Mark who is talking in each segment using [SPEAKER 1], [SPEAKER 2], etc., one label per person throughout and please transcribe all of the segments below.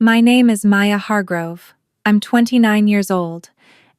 [SPEAKER 1] My name is Maya Hargrove. I'm 29 years old,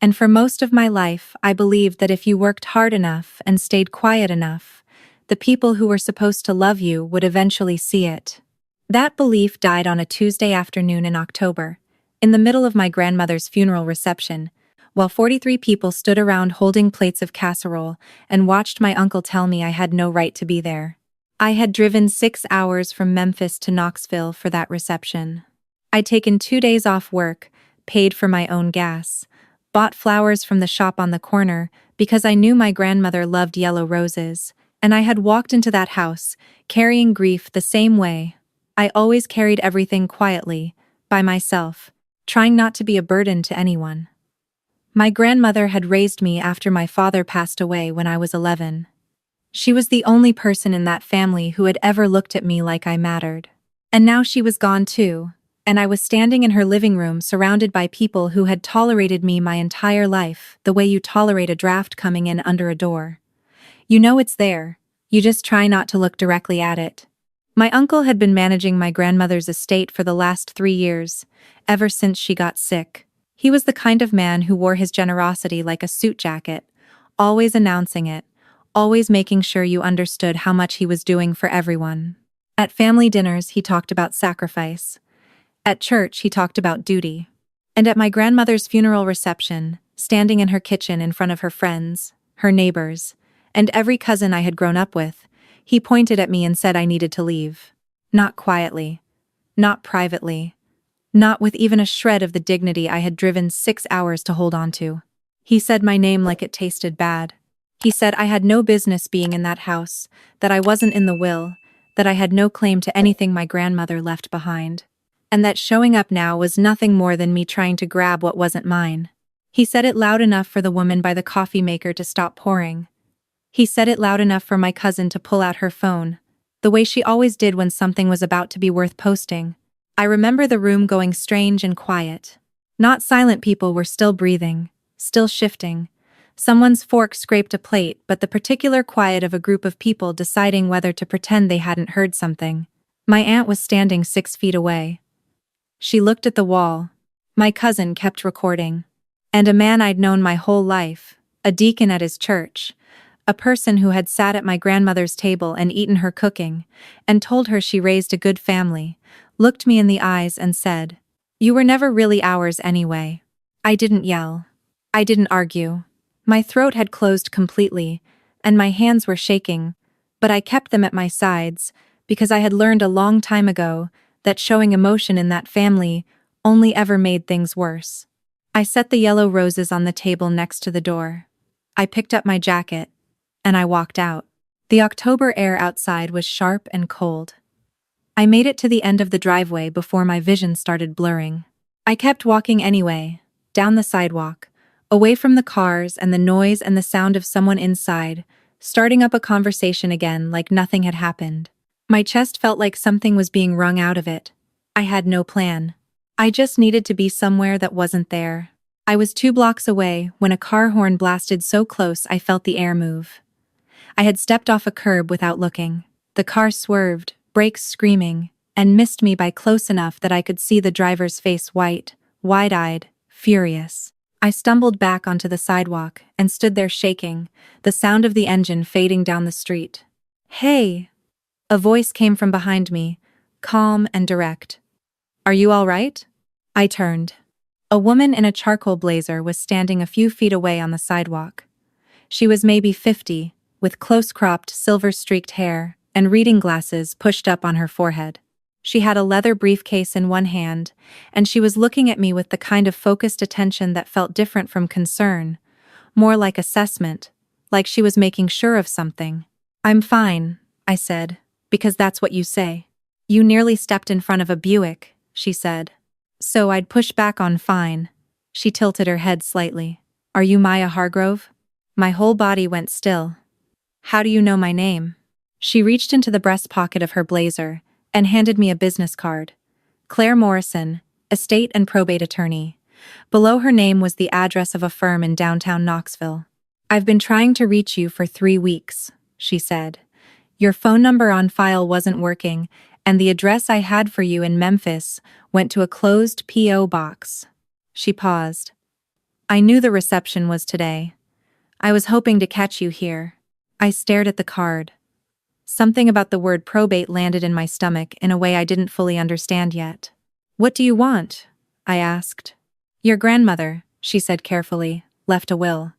[SPEAKER 1] and for most of my life I believed that if you worked hard enough and stayed quiet enough, the people who were supposed to love you would eventually see it. That belief died on a Tuesday afternoon in October, in the middle of my grandmother's funeral reception, while 43 people stood around holding plates of casserole and watched my uncle tell me I had no right to be there. I had driven 6 hours from Memphis to Knoxville for that reception. I'd taken 2 days off work, paid for my own gas, bought flowers from the shop on the corner because I knew my grandmother loved yellow roses, and I had walked into that house, carrying grief the same way. I always carried everything quietly, by myself, trying not to be a burden to anyone. My grandmother had raised me after my father passed away when I was 11. She was the only person in that family who had ever looked at me like I mattered. And now she was gone too, and I was standing in her living room surrounded by people who had tolerated me my entire life, the way you tolerate a draft coming in under a door. You know it's there, you just try not to look directly at it. My uncle had been managing my grandmother's estate for the last 3 years, ever since she got sick. He was the kind of man who wore his generosity like a suit jacket, always announcing it, always making sure you understood how much he was doing for everyone. At family dinners, he talked about sacrifice. At church, he talked about duty. And at my grandmother's funeral reception, standing in her kitchen in front of her friends, her neighbors, and every cousin I had grown up with, he pointed at me and said I needed to leave. Not quietly. Not privately. Not with even a shred of the dignity I had driven 6 hours to hold on to. He said my name like it tasted bad. He said I had no business being in that house, that I wasn't in the will, that I had no claim to anything my grandmother left behind. And that showing up now was nothing more than me trying to grab what wasn't mine. He said it loud enough for the woman by the coffee maker to stop pouring. He said it loud enough for my cousin to pull out her phone, the way she always did when something was about to be worth posting. I remember the room going strange and quiet. Not silent people were still breathing, still shifting. Someone's fork scraped a plate, but the particular quiet of a group of people deciding whether to pretend they hadn't heard something. My aunt was standing 6 feet away. She looked at the wall. My cousin kept recording. And a man I'd known my whole life, a deacon at his church, a person who had sat at my grandmother's table and eaten her cooking, and told her she raised a good family, looked me in the eyes and said, "You were never really ours anyway." I didn't yell. I didn't argue. My throat had closed completely, and my hands were shaking, but I kept them at my sides, because I had learned a long time ago that showing emotion in that family only ever made things worse. I set the yellow roses on the table next to the door. I picked up my jacket, and I walked out. The October air outside was sharp and cold. I made it to the end of the driveway before my vision started blurring. I kept walking anyway, down the sidewalk, away from the cars and the noise and the sound of someone inside, starting up a conversation again like nothing had happened. My chest felt like something was being wrung out of it. I had no plan. I just needed to be somewhere that wasn't there. I was 2 blocks away when a car horn blasted so close I felt the air move. I had stepped off a curb without looking. The car swerved, brakes screaming, and missed me by close enough that I could see the driver's face white, wide-eyed, furious. I stumbled back onto the sidewalk and stood there shaking, the sound of the engine fading down the street. "Hey!" A voice came from behind me, calm and direct. "Are you all right?" I turned. A woman in a charcoal blazer was standing a few feet away on the sidewalk. She was maybe 50, with close-cropped, silver-streaked hair and reading glasses pushed up on her forehead. She had a leather briefcase in one hand, and she was looking at me with the kind of focused attention that felt different from concern, more like assessment, like she was making sure of something. "I'm fine," I said, "because that's what you say." "You nearly stepped in front of a Buick," she said. So I'd push back on fine. She tilted her head slightly. "Are you Maya Hargrove?" My whole body went still. "How do you know my name?" She reached into the breast pocket of her blazer and handed me a business card. Claire Morrison, estate and probate attorney. Below her name was the address of a firm in downtown Knoxville. "I've been trying to reach you for 3 weeks," she said. "Your phone number on file wasn't working, and the address I had for you in Memphis went to a closed P.O. box. She paused. I knew the reception was today. I was hoping to catch you here. I stared at the card. Something about the word probate landed in my stomach in a way I didn't fully understand yet. What do you want? I asked. Your grandmother, she said carefully, left a will.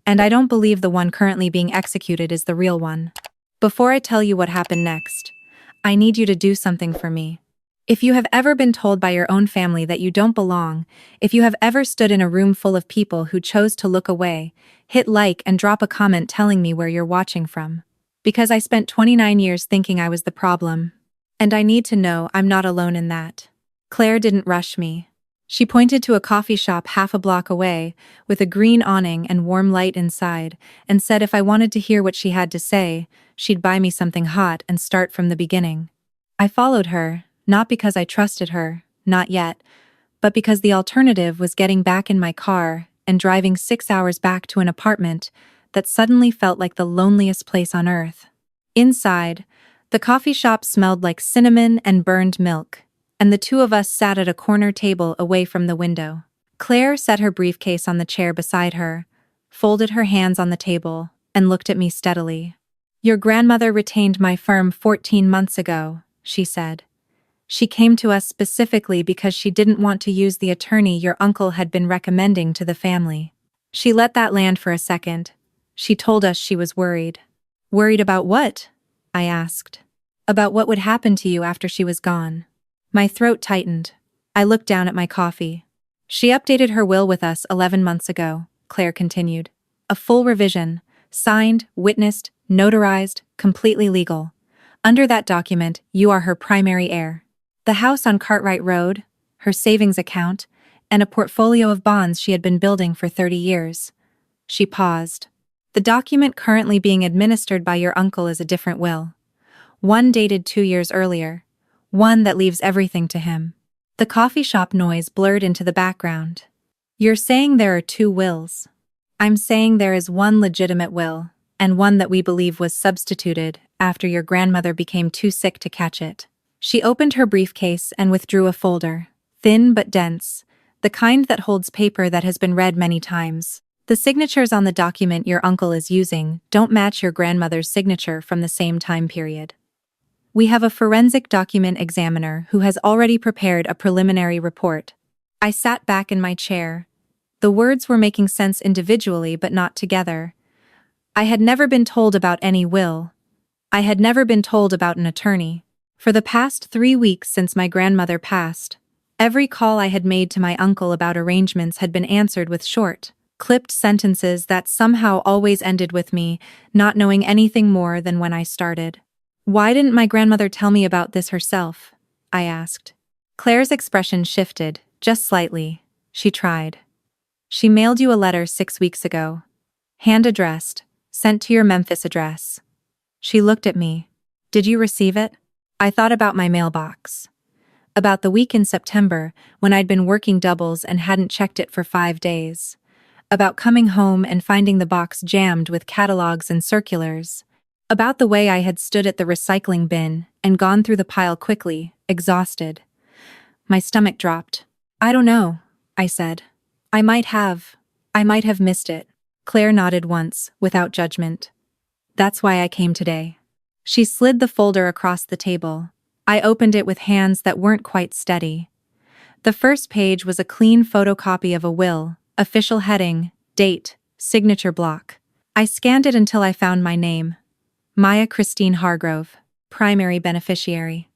[SPEAKER 1] And I don't believe the one currently being executed is the real one. Before I tell you what happened next, I need you to do something for me. If you have ever been told by your own family that you don't belong, if you have ever stood in a room full of people who chose to look away, hit like and drop a comment telling me where you're watching from. Because I spent 29 years thinking I was the problem. And I need to know I'm not alone in that. Claire didn't rush me. She pointed to a coffee shop half a block away, with a green awning and warm light inside, and said if I wanted to hear what she had to say, she'd buy me something hot and start from the beginning. I followed her, not because I trusted her, not yet, but because the alternative was getting back in my car and driving 6 hours back to an apartment that suddenly felt like the loneliest place on earth. Inside, the coffee shop smelled like cinnamon and burned milk, and the two of us sat at a corner table away from the window. Claire set her briefcase on the chair beside her, folded her hands on the table, and looked at me steadily. Your grandmother retained my firm 14 months ago, she said. She came to us specifically because she didn't want to use the attorney your uncle had been recommending to the family. She let that land for a second. She told us she was worried. Worried about what? I asked. About what would happen to you after she was gone. My throat tightened. I looked down at my coffee. She updated her will with us 11 months ago, Claire continued. A full revision, signed, witnessed, notarized, completely legal. Under that document, you are her primary heir. The house on Cartwright Road, her savings account, and a portfolio of bonds she had been building for 30 years. She paused. The document currently being administered by your uncle is a different will. One dated 2 years earlier. One that leaves everything to him. The coffee shop noise blurred into the background. You're saying there are 2 wills. I'm saying there is one legitimate will, and one that we believe was substituted after your grandmother became too sick to catch it. She opened her briefcase and withdrew a folder, thin but dense, the kind that holds paper that has been read many times. The signatures on the document your uncle is using don't match your grandmother's signature from the same time period. We have a forensic document examiner who has already prepared a preliminary report. I sat back in my chair. The words were making sense individually but not together. I had never been told about any will. I had never been told about an attorney. For the past 3 weeks since my grandmother passed, every call I had made to my uncle about arrangements had been answered with short, clipped sentences that somehow always ended with me not knowing anything more than when I started. Why didn't my grandmother tell me about this herself? I asked. Claire's expression shifted, just slightly. She tried. She mailed you a letter 6 weeks ago. Hand-addressed, sent to your Memphis address. She looked at me. Did you receive it? I thought about my mailbox. About the week in September, when I'd been working doubles and hadn't checked it for 5 days. About coming home and finding the box jammed with catalogs and circulars. About the way I had stood at the recycling bin and gone through the pile quickly, exhausted. My stomach dropped. I don't know, I said. I might have missed it. Claire nodded once, without judgment. That's why I came today. She slid the folder across the table. I opened it with hands that weren't quite steady. The first page was a clean photocopy of a will, official heading, date, signature block. I scanned it until I found my name. Maya Christine Hargrove, primary beneficiary.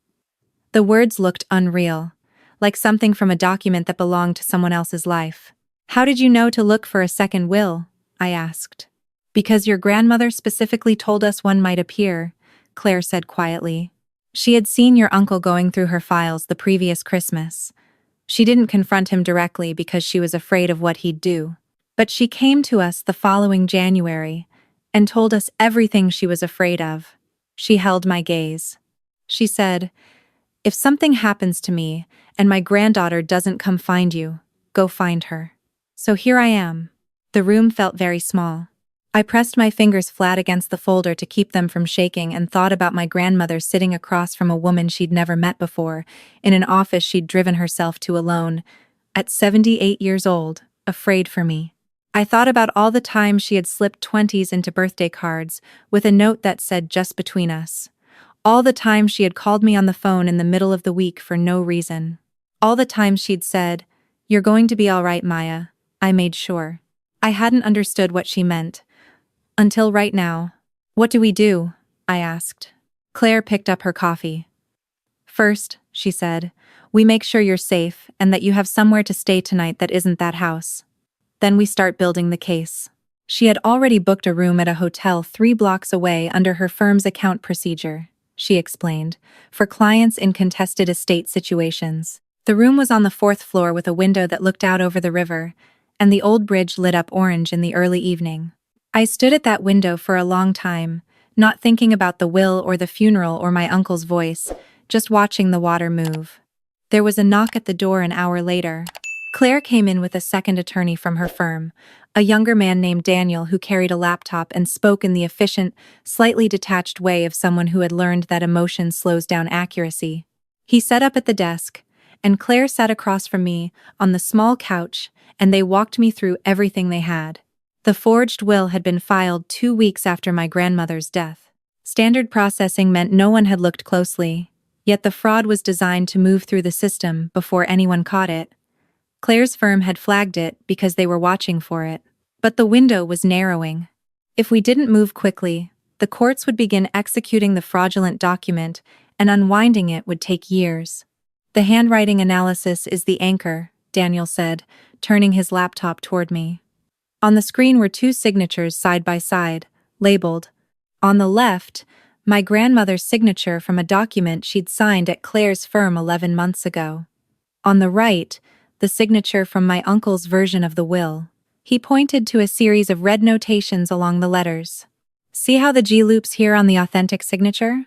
[SPEAKER 1] The words looked unreal, like something from a document that belonged to someone else's life. How did you know to look for a second will? I asked. Because your grandmother specifically told us one might appear, Claire said quietly. She had seen your uncle going through her files the previous Christmas. She didn't confront him directly because she was afraid of what he'd do. But she came to us the following January and told us everything she was afraid of. She held my gaze. She said, if something happens to me and my granddaughter doesn't come find you, go find her. So here I am. The room felt very small. I pressed my fingers flat against the folder to keep them from shaking and thought about my grandmother sitting across from a woman she'd never met before, in an office she'd driven herself to alone, at 78 years old, afraid for me. I thought about all the times she had slipped 20s into birthday cards, with a note that said "just between us." All the times she had called me on the phone in the middle of the week for no reason. All the times she'd said, "You're going to be all right, Maya." I made sure. I hadn't understood what she meant. Until right now. "What do we do?" I asked. Claire picked up her coffee. "First," she said, "we make sure you're safe and that you have somewhere to stay tonight that isn't that house. Then we start building the case." She had already booked a room at a hotel 3 blocks away under her firm's account procedure, she explained, for clients in contested estate situations. The room was on the 4th floor with a window that looked out over the river, and the old bridge lit up orange in the early evening. I stood at that window for a long time, not thinking about the will or the funeral or my uncle's voice, just watching the water move. There was a knock at the door an hour later. Claire came in with a second attorney from her firm, a younger man named Daniel who carried a laptop and spoke in the efficient, slightly detached way of someone who had learned that emotion slows down accuracy. He sat up at the desk, and Claire sat across from me on the small couch, and they walked me through everything they had. The forged will had been filed 2 weeks after my grandmother's death. Standard processing meant no one had looked closely, yet the fraud was designed to move through the system before anyone caught it. Claire's firm had flagged it because they were watching for it. But the window was narrowing. If we didn't move quickly, the courts would begin executing the fraudulent document, and unwinding it would take years. "The handwriting analysis is the anchor," Daniel said, turning his laptop toward me. On the screen were 2 signatures side by side, labeled. On the left, my grandmother's signature from a document she'd signed at Claire's firm 11 months ago. On the right, the signature from my uncle's version of the will. He pointed to a series of red notations along the letters. "See how the G loops here on the authentic signature?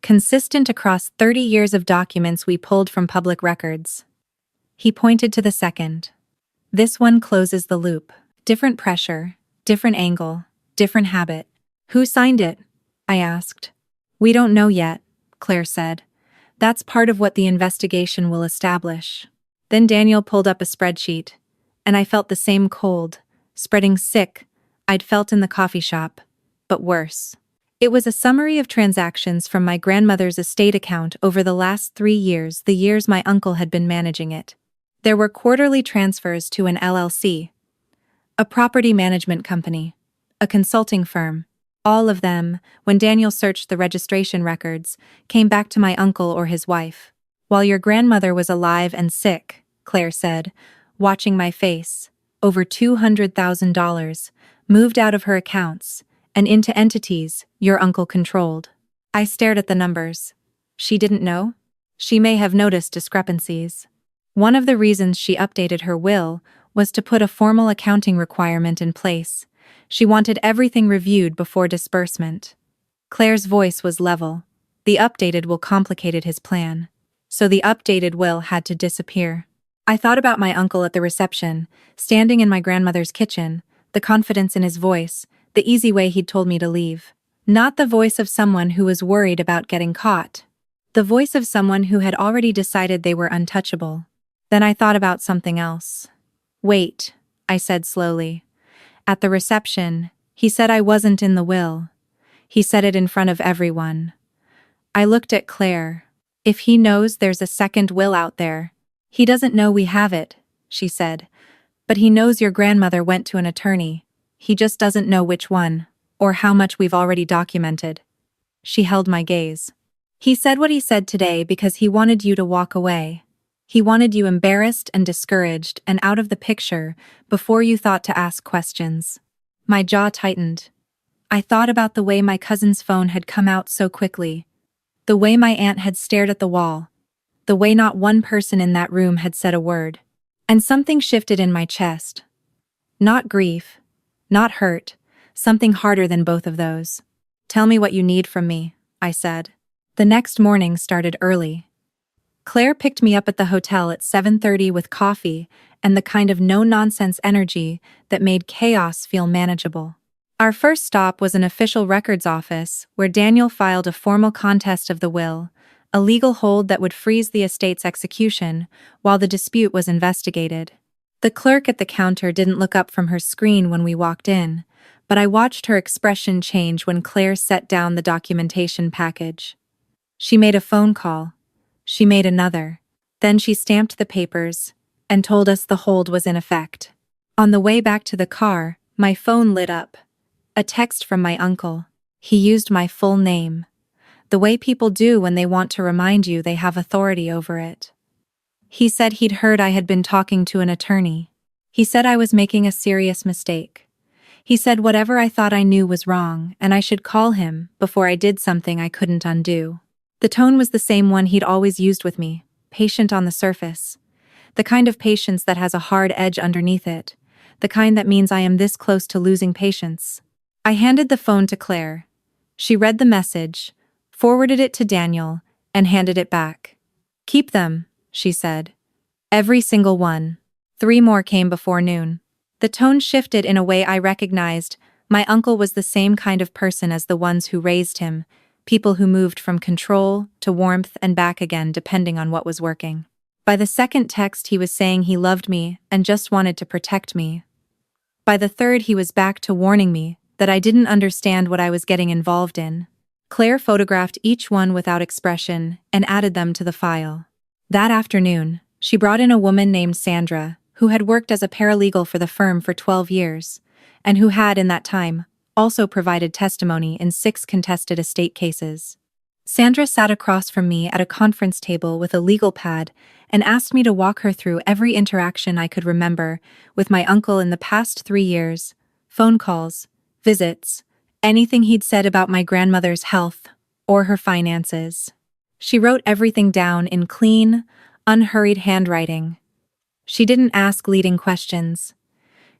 [SPEAKER 1] Consistent across 30 years of documents we pulled from public records." He pointed to the second. "This one closes the loop. Different pressure, different angle, different habit." "Who signed it?" I asked. "We don't know yet," Claire said. "That's part of what the investigation will establish." Then Daniel pulled up a spreadsheet, and I felt the same cold, spreading sick I'd felt in the coffee shop, but worse. It was a summary of transactions from my grandmother's estate account over the last 3 years, the years my uncle had been managing it. There were quarterly transfers to an LLC, a property management company, a consulting firm. All of them, when Daniel searched the registration records, came back to my uncle or his wife. "While your grandmother was alive and sick," Claire said, watching my face, "over $200,000 moved out of her accounts and into entities your uncle controlled." I stared at the numbers. She didn't know? She may have noticed discrepancies. One of the reasons she updated her will was to put a formal accounting requirement in place. She wanted everything reviewed before disbursement. Claire's voice was level. The updated will complicated his plan. So the updated will had to disappear. I thought about my uncle at the reception, standing in my grandmother's kitchen, the confidence in his voice, the easy way he'd told me to leave. Not the voice of someone who was worried about getting caught. The voice of someone who had already decided they were untouchable. Then I thought about something else. "Wait," I said slowly. "At the reception, he said I wasn't in the will. He said it in front of everyone." I looked at Claire. "If he knows there's a second will out there." "He doesn't know we have it," she said. "But he knows your grandmother went to an attorney. He just doesn't know which one, or how much we've already documented." She held my gaze. "He said what he said today because he wanted you to walk away. He wanted you embarrassed and discouraged and out of the picture before you thought to ask questions." My jaw tightened. I thought about the way my cousin's phone had come out so quickly, the way my aunt had stared at the wall, the way not one person in that room had said a word. And something shifted in my chest. Not grief, not hurt, something harder than both of those. "Tell me what you need from me," I said. The next morning started early. Claire picked me up at the hotel at 7:30 with coffee and the kind of no-nonsense energy that made chaos feel manageable. Our first stop was an official records office where Daniel filed a formal contest of the will, a legal hold that would freeze the estate's execution while the dispute was investigated. The clerk at the counter didn't look up from her screen when we walked in, but I watched her expression change when Claire set down the documentation package. She made a phone call. She made another. Then she stamped the papers and told us the hold was in effect. On the way back to the car, my phone lit up. A text from my uncle. He used my full name. The way people do when they want to remind you they have authority over it. He said he'd heard I had been talking to an attorney. He said I was making a serious mistake. He said whatever I thought I knew was wrong and I should call him before I did something I couldn't undo. The tone was the same one he'd always used with me, patient on the surface. The kind of patience that has a hard edge underneath it. The kind that means I am this close to losing patience. I handed the phone to Claire. She read the message, forwarded it to Daniel, and handed it back. "Keep them," she said. "Every single one." 3 more came before noon. The tone shifted in a way I recognized. My uncle was the same kind of person as the ones who raised him, people who moved from control to warmth and back again depending on what was working. By the second text he was saying he loved me and just wanted to protect me. By the third he was back to warning me that I didn't understand what I was getting involved in. Claire photographed each one without expression and added them to the file. That afternoon, she brought in a woman named Sandra, who had worked as a paralegal for the firm for 12 years, and who had, in that time, also provided testimony in 6 contested estate cases. Sandra sat across from me at a conference table with a legal pad and asked me to walk her through every interaction I could remember with my uncle in the past 3 years, phone calls, visits, anything he'd said about my grandmother's health or her finances. She wrote everything down in clean, unhurried handwriting. She didn't ask leading questions.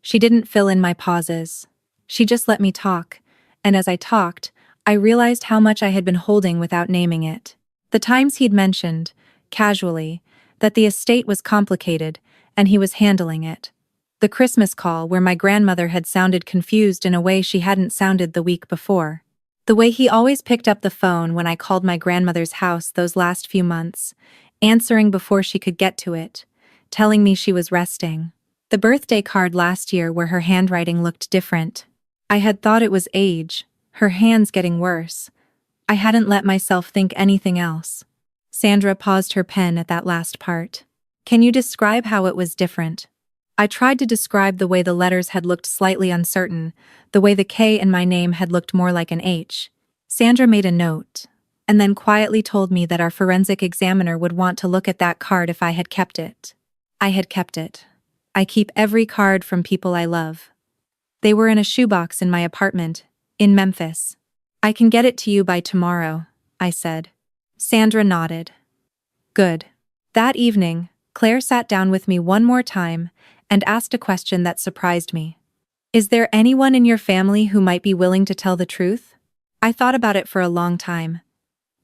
[SPEAKER 1] She didn't fill in my pauses. She just let me talk, and as I talked, I realized how much I had been holding without naming it. The times he'd mentioned, casually, that the estate was complicated and he was handling it. The Christmas call where my grandmother had sounded confused in a way she hadn't sounded the week before. The way he always picked up the phone when I called my grandmother's house those last few months, answering before she could get to it, telling me she was resting. The birthday card last year where her handwriting looked different. I had thought it was age, her hands getting worse. I hadn't let myself think anything else. Sandra paused her pen at that last part. "Can you describe how it was different?" I tried to describe the way the letters had looked slightly uncertain, the way the K in my name had looked more like an H. Sandra made a note, and then quietly told me that our forensic examiner would want to look at that card if I had kept it. I had kept it. I keep every card from people I love. They were in a shoebox in my apartment, in Memphis. "I can get it to you by tomorrow," I said. Sandra nodded. "Good." That evening, Claire sat down with me one more time and asked a question that surprised me. "Is there anyone in your family who might be willing to tell the truth?" I thought about it for a long time.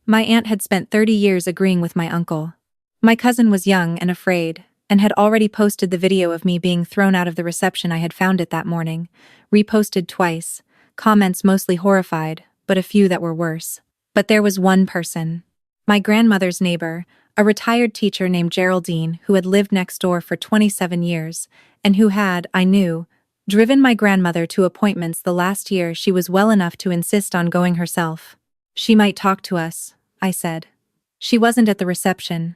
[SPEAKER 1] My aunt had spent 30 years agreeing with my uncle. My cousin was young and afraid, and had already posted the video of me being thrown out of the reception I had found it that morning, reposted twice, comments mostly horrified, but a few that were worse. But there was one person. My grandmother's neighbor, a retired teacher named Geraldine who had lived next door for 27 years, and who had, I knew, driven my grandmother to appointments the last year she was well enough to insist on going herself. "She might talk to us," I said. "She wasn't at the reception.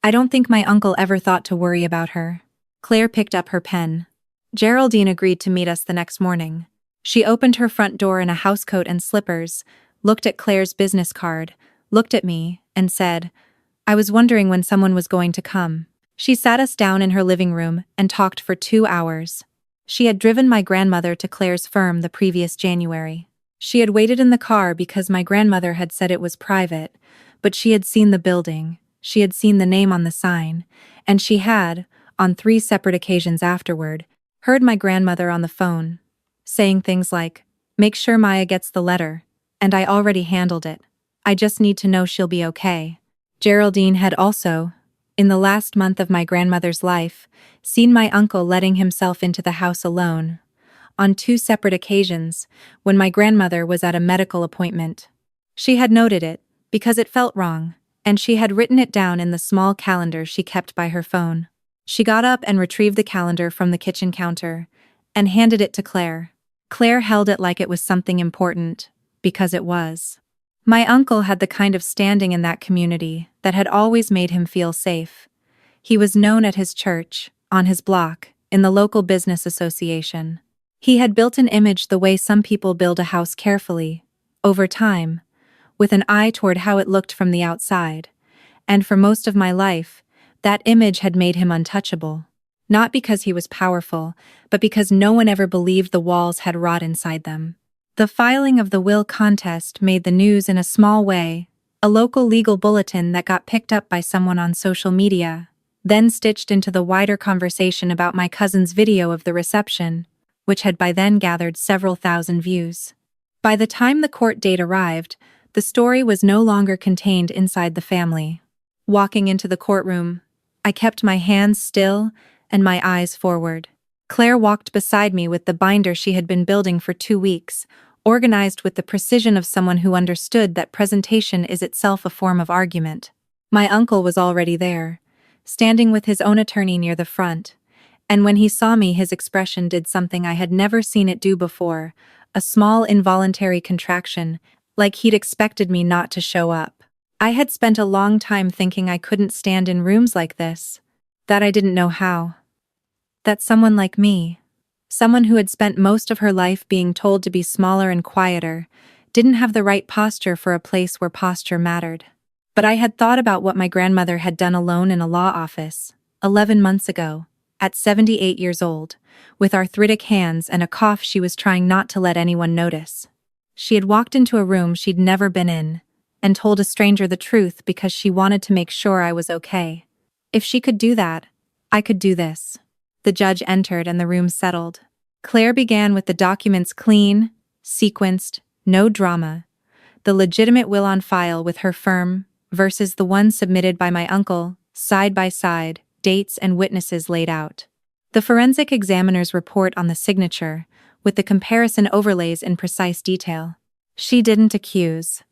[SPEAKER 1] I don't think my uncle ever thought to worry about her." Claire picked up her pen. Geraldine agreed to meet us the next morning. She opened her front door in a housecoat and slippers, looked at Claire's business card, looked at me, and said, "I was wondering when someone was going to come." She sat us down in her living room and talked for 2 hours. She had driven my grandmother to Claire's firm the previous January. She had waited in the car because my grandmother had said it was private, but she had seen the building, she had seen the name on the sign, and she had, on 3 separate occasions afterward, heard my grandmother on the phone, saying things like, "Make sure Maya gets the letter, and I already handled it. I just need to know she'll be okay." Geraldine had also, in the last month of my grandmother's life, seen my uncle letting himself into the house alone, on two separate occasions, when my grandmother was at a medical appointment. She had noted it, because it felt wrong, and she had written it down in the small calendar she kept by her phone. She got up and retrieved the calendar from the kitchen counter, and handed it to Claire. Claire held it like it was something important, because it was. My uncle had the kind of standing in that community that had always made him feel safe. He was known at his church, on his block, in the local business association. He had built an image the way some people build a house carefully, over time, with an eye toward how it looked from the outside, and for most of my life, that image had made him untouchable. Not because he was powerful, but because no one ever believed the walls had rot inside them. The filing of the will contest made the news in a small way, a local legal bulletin that got picked up by someone on social media, then stitched into the wider conversation about my cousin's video of the reception, which had by then gathered several thousand views. By the time the court date arrived, the story was no longer contained inside the family. Walking into the courtroom, I kept my hands still and my eyes forward. Claire walked beside me with the binder she had been building for 2 weeks, organized with the precision of someone who understood that presentation is itself a form of argument. My uncle was already there, standing with his own attorney near the front, and when he saw me his expression did something I had never seen it do before, a small involuntary contraction, like he'd expected me not to show up. I had spent a long time thinking I couldn't stand in rooms like this, that I didn't know how. That someone like me, someone who had spent most of her life being told to be smaller and quieter, didn't have the right posture for a place where posture mattered. But I had thought about what my grandmother had done alone in a law office, 11 months ago, at 78 years old, with arthritic hands and a cough she was trying not to let anyone notice. She had walked into a room she'd never been in, and told a stranger the truth because she wanted to make sure I was okay. If she could do that, I could do this. The judge entered and the room settled. Claire began with the documents clean, sequenced, no drama. The legitimate will on file with her firm versus the one submitted by my uncle, side by side, dates and witnesses laid out. The forensic examiner's report on the signature, with the comparison overlays in precise detail. She didn't accuse.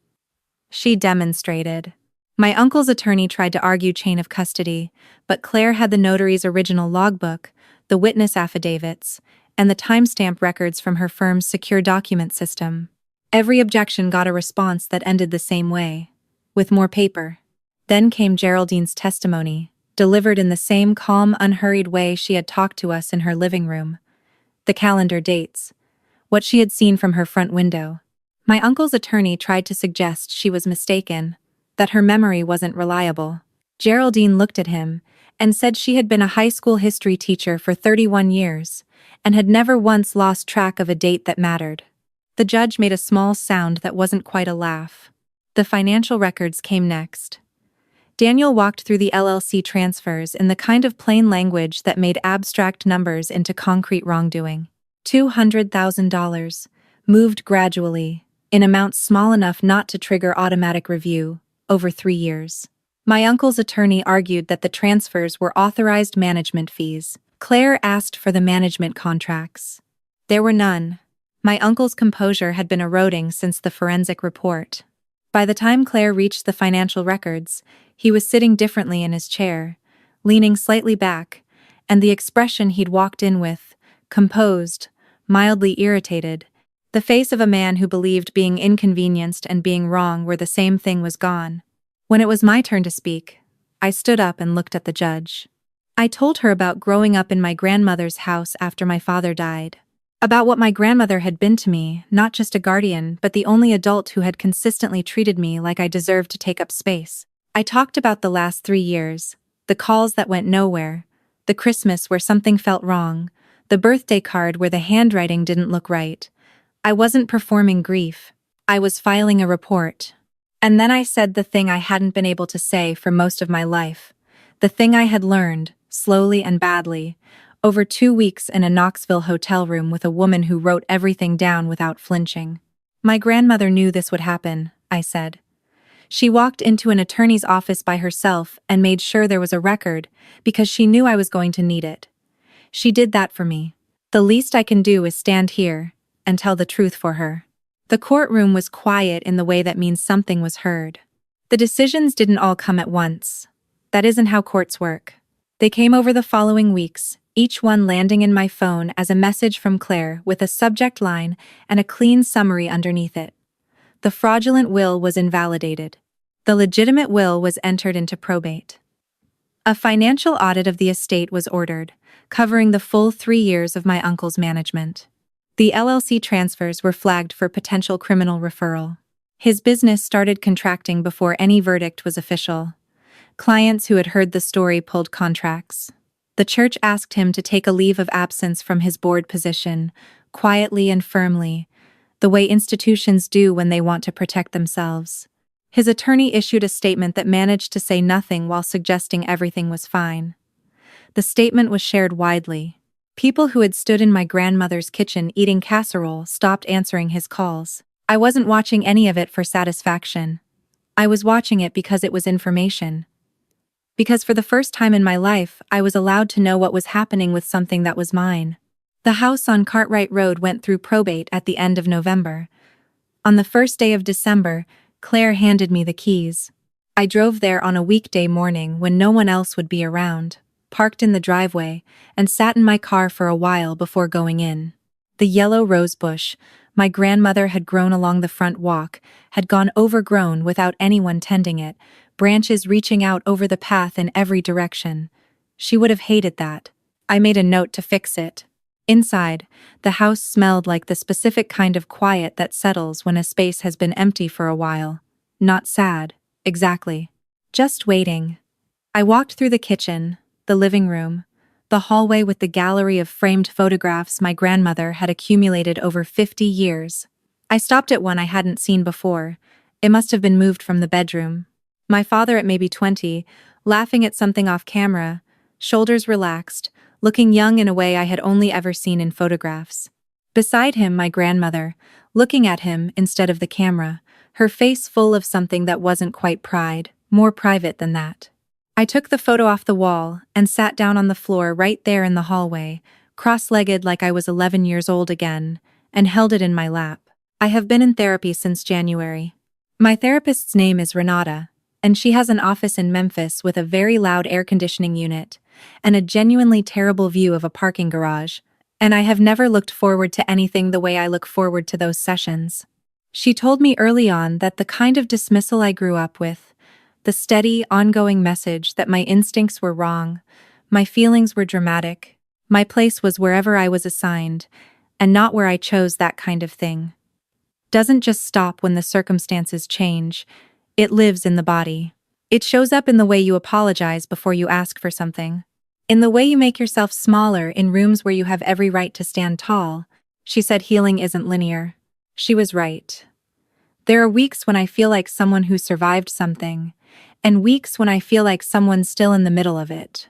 [SPEAKER 1] She demonstrated. My uncle's attorney tried to argue chain of custody, but Claire had the notary's original logbook, the witness affidavits, and the timestamp records from her firm's secure document system. Every objection got a response that ended the same way, with more paper. Then came Geraldine's testimony, delivered in the same calm, unhurried way she had talked to us in her living room. The calendar dates, what she had seen from her front window. My uncle's attorney tried to suggest she was mistaken, that her memory wasn't reliable. Geraldine looked at him and said she had been a high school history teacher for 31 years and had never once lost track of a date that mattered. The judge made a small sound that wasn't quite a laugh. The financial records came next. Daniel walked through the LLC transfers in the kind of plain language that made abstract numbers into concrete wrongdoing. $200,000, moved gradually, in amounts small enough not to trigger automatic review, over 3 years. My uncle's attorney argued that the transfers were authorized management fees. Claire asked for the management contracts. There were none. My uncle's composure had been eroding since the forensic report. By the time Claire reached the financial records, he was sitting differently in his chair, leaning slightly back, and the expression he'd walked in with, composed, mildly irritated, the face of a man who believed being inconvenienced and being wrong were the same thing, was gone. When it was my turn to speak, I stood up and looked at the judge. I told her about growing up in my grandmother's house after my father died. About what my grandmother had been to me, not just a guardian, but the only adult who had consistently treated me like I deserved to take up space. I talked about the last 3 years, the calls that went nowhere, the Christmas where something felt wrong, the birthday card where the handwriting didn't look right. I wasn't performing grief. I was filing a report. And then I said the thing I hadn't been able to say for most of my life, the thing I had learned, slowly and badly, over 2 weeks in a Knoxville hotel room with a woman who wrote everything down without flinching. My grandmother knew this would happen, I said. She walked into an attorney's office by herself and made sure there was a record because she knew I was going to need it. She did that for me. The least I can do is stand here and tell the truth for her. The courtroom was quiet in the way that means something was heard. The decisions didn't all come at once. That isn't how courts work. They came over the following weeks, each one landing in my phone as a message from Claire with a subject line and a clean summary underneath it. The fraudulent will was invalidated. The legitimate will was entered into probate. A financial audit of the estate was ordered, covering the full 3 years of my uncle's management. The LLC transfers were flagged for potential criminal referral. His business started contracting before any verdict was official. Clients who had heard the story pulled contracts. The church asked him to take a leave of absence from his board position, quietly and firmly, the way institutions do when they want to protect themselves. His attorney issued a statement that managed to say nothing while suggesting everything was fine. The statement was shared widely. People who had stood in my grandmother's kitchen eating casserole stopped answering his calls. I wasn't watching any of it for satisfaction. I was watching it because it was information. Because for the first time in my life, I was allowed to know what was happening with something that was mine. The house on Cartwright Road went through probate at the end of November. On the first day of December, Claire handed me the keys. I drove there on a weekday morning when no one else would be around, parked in the driveway, and sat in my car for a while before going in. The yellow rose bush my grandmother had grown along the front walk had gone overgrown without anyone tending it, branches reaching out over the path in every direction. She would have hated that. I made a note to fix it. Inside, the house smelled like the specific kind of quiet that settles when a space has been empty for a while. Not sad, exactly. Just waiting. I walked through the kitchen, the living room, the hallway with the gallery of framed photographs my grandmother had accumulated over 50 years. I stopped at one I hadn't seen before. It must have been moved from the bedroom. My father at maybe 20, laughing at something off camera, shoulders relaxed, looking young in a way I had only ever seen in photographs. Beside him, my grandmother, looking at him instead of the camera, her face full of something that wasn't quite pride, more private than that. I took the photo off the wall and sat down on the floor right there in the hallway, cross-legged like I was 11 years old again, and held it in my lap. I have been in therapy since January. My therapist's name is Renata, and she has an office in Memphis with a very loud air conditioning unit and a genuinely terrible view of a parking garage, and I have never looked forward to anything the way I look forward to those sessions. She told me early on that the kind of dismissal I grew up with, the steady, ongoing message that my instincts were wrong, my feelings were dramatic, my place was wherever I was assigned, and not where I chose that kind of thing, doesn't just stop when the circumstances change, it lives in the body. It shows up in the way you apologize before you ask for something, in the way you make yourself smaller in rooms where you have every right to stand tall. She said healing isn't linear. She was right. There are weeks when I feel like someone who survived something, and weeks when I feel like someone's still in the middle of it.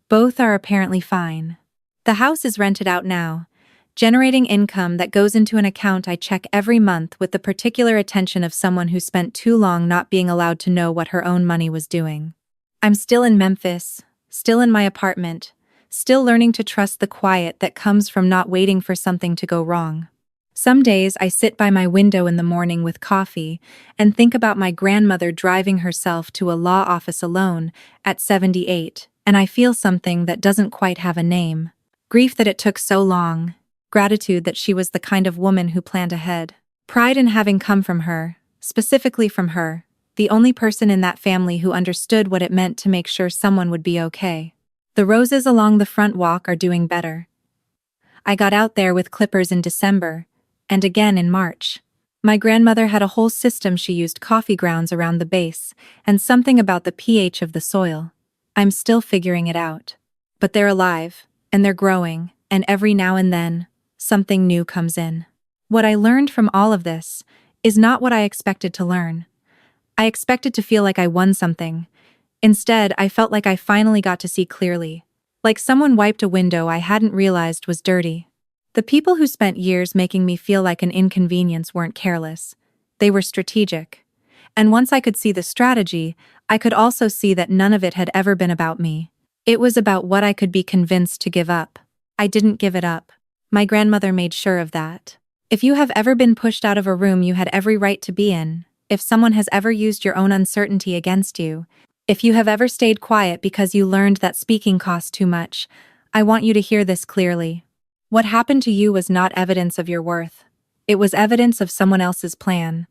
[SPEAKER 1] Both are apparently fine. The house is rented out now, generating income that goes into an account I check every month with the particular attention of someone who spent too long not being allowed to know what her own money was doing. I'm still in Memphis, still in my apartment, still learning to trust the quiet that comes from not waiting for something to go wrong. Some days I sit by my window in the morning with coffee and think about my grandmother driving herself to a law office alone at 78, and I feel something that doesn't quite have a name. Grief that it took so long, gratitude that she was the kind of woman who planned ahead, pride in having come from her, specifically from her, the only person in that family who understood what it meant to make sure someone would be okay. The roses along the front walk are doing better. I got out there with clippers in December, and again in March. My grandmother had a whole system. She used coffee grounds around the base, and something about the pH of the soil. I'm still figuring it out. But they're alive, and they're growing, and every now and then, something new comes in. What I learned from all of this is not what I expected to learn. I expected to feel like I won something. Instead, I felt like I finally got to see clearly. Like someone wiped a window I hadn't realized was dirty. The people who spent years making me feel like an inconvenience weren't careless. They were strategic. And once I could see the strategy, I could also see that none of it had ever been about me. It was about what I could be convinced to give up. I didn't give it up. My grandmother made sure of that. If you have ever been pushed out of a room you had every right to be in, if someone has ever used your own uncertainty against you, if you have ever stayed quiet because you learned that speaking costs too much, I want you to hear this clearly. What happened to you was not evidence of your worth. It was evidence of someone else's plan.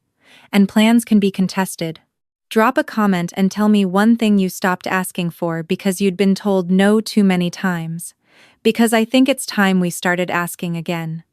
[SPEAKER 1] And plans can be contested. Drop a comment and tell me one thing you stopped asking for because you'd been told no too many times. Because I think it's time we started asking again.